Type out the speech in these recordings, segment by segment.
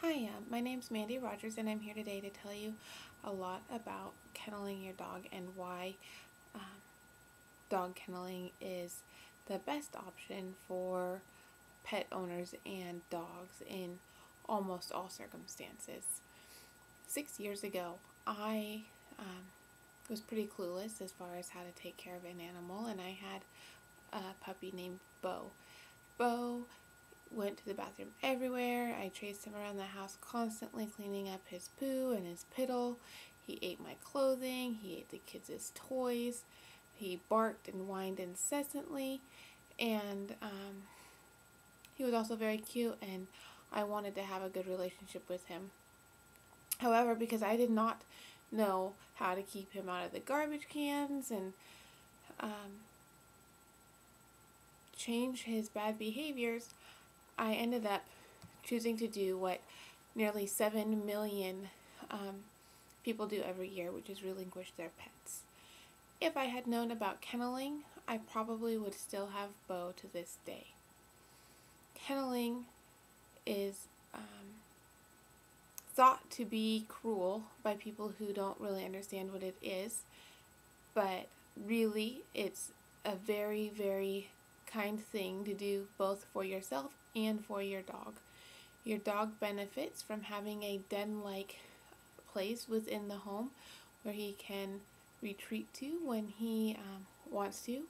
Hi, my name's Mandy Rogers, and I'm here today to tell you a lot about kenneling your dog and why dog kenneling is the best option for pet owners and dogs in almost all circumstances. 6 years ago, I was pretty clueless as far as how to take care of an animal, and I had a puppy named Bo. Bo went to the bathroom everywhere. I chased him around the house constantly, cleaning up his poo and his piddle. He ate my clothing. He ate the kids' toys. He barked and whined incessantly. And he was also very cute, and I wanted to have a good relationship with him. However, because I did not know how to keep him out of the garbage cans and change his bad behaviors, I ended up choosing to do what nearly 7 million people do every year, which is relinquish their pets. If I had known about kenneling, I probably would still have Bo to this day. Kenneling is thought to be cruel by people who don't really understand what it is, but really it's a very, very kind thing to do both for yourself and for your dog. Your dog benefits from having a den-like place within the home where he can retreat to when he wants to,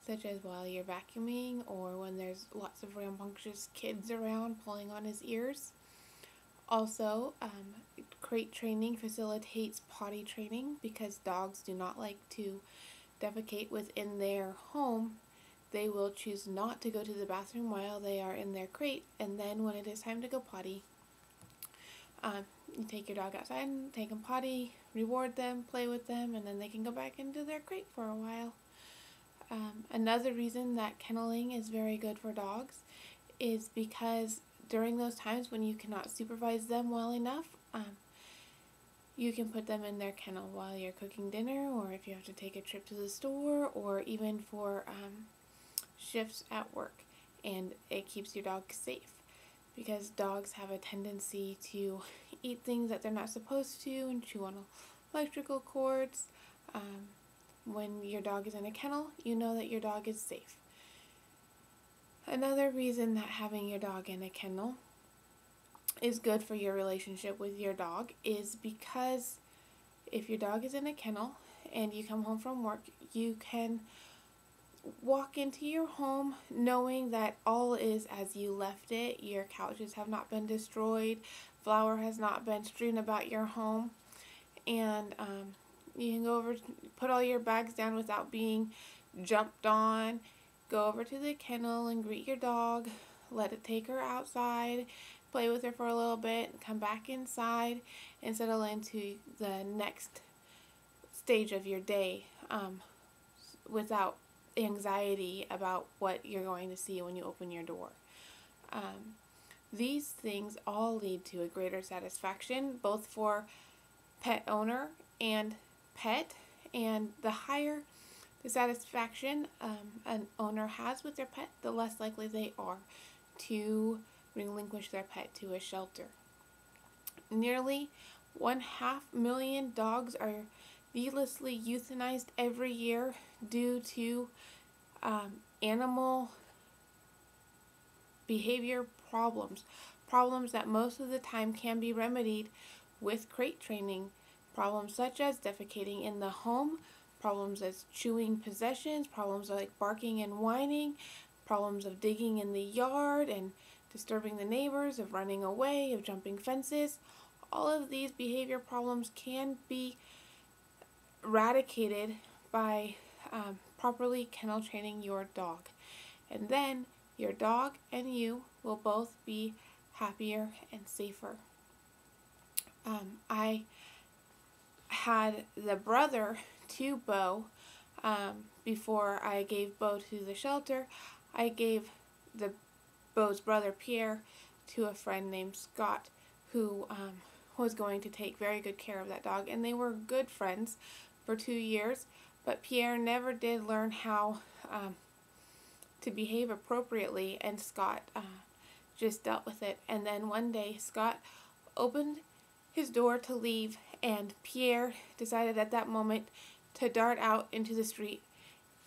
such as while you're vacuuming or when there's lots of rambunctious kids around pulling on his ears. Also, crate training facilitates potty training because dogs do not like to defecate within their home. They will choose not to go to the bathroom while they are in their crate, and then when it is time to go potty, you take your dog outside and take them potty, reward them, play with them, and then they can go back into their crate for a while. Another reason that kenneling is very good for dogs is because during those times when you cannot supervise them well enough, you can put them in their kennel while you're cooking dinner, or if you have to take a trip to the store, or even for shifts at work, and it keeps your dog safe because dogs have a tendency to eat things that they're not supposed to and chew on electrical cords. When your dog is in a kennel, you know that your dog is safe. Another reason that having your dog in a kennel is good for your relationship with your dog is because if your dog is in a kennel and you come home from work, you can walk into your home knowing that all is as you left it. Your couches have not been destroyed, flour has not been strewn about your home, and you can go over, put all your bags down without being jumped on, go over to the kennel and greet your dog, let it take her outside, play with her for a little bit, come back inside, and settle into the next stage of your day without anxiety about what you're going to see when you open your door. These things all lead to a greater satisfaction both for pet owner and pet, and the higher the satisfaction an owner has with their pet, the less likely they are to relinquish their pet to a shelter. Nearly 500,000 dogs are needlessly euthanized every year due to animal behavior problems that most of the time can be remedied with crate training. Problems such as defecating in the home, problems as chewing possessions, problems like barking and whining, problems of digging in the yard and disturbing the neighbors, of running away, of jumping fences. All of these behavior problems can be eradicated by properly kennel training your dog. And then your dog and you will both be happier and safer. I had the brother to Bo. Before I gave Bo to the shelter, I gave Bo's brother Pierre to a friend named Scott who was going to take very good care of that dog, and they were good friends for 2 years, but Pierre never did learn how to behave appropriately, and Scott just dealt with it. And then one day Scott opened his door to leave, and Pierre decided at that moment to dart out into the street.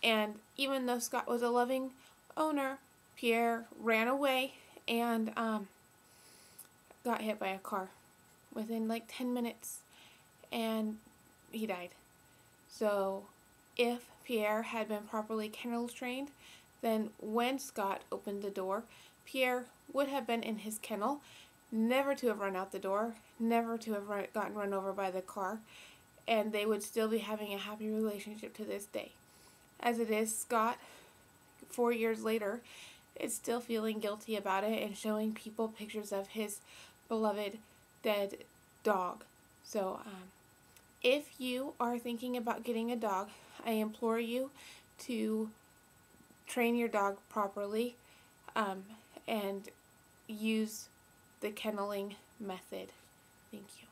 And even though Scott was a loving owner, Pierre ran away and got hit by a car within like 10 minutes, and he died. So if Pierre had been properly kennel trained, then when Scott opened the door, Pierre would have been in his kennel, never to have run out the door, never to have gotten run over by the car, and they would still be having a happy relationship to this day. As it is, Scott, 4 years later, is still feeling guilty about it and showing people pictures of his beloved dead dog. So, if you are thinking about getting a dog, I implore you to train your dog properly and use the kenneling method. Thank you.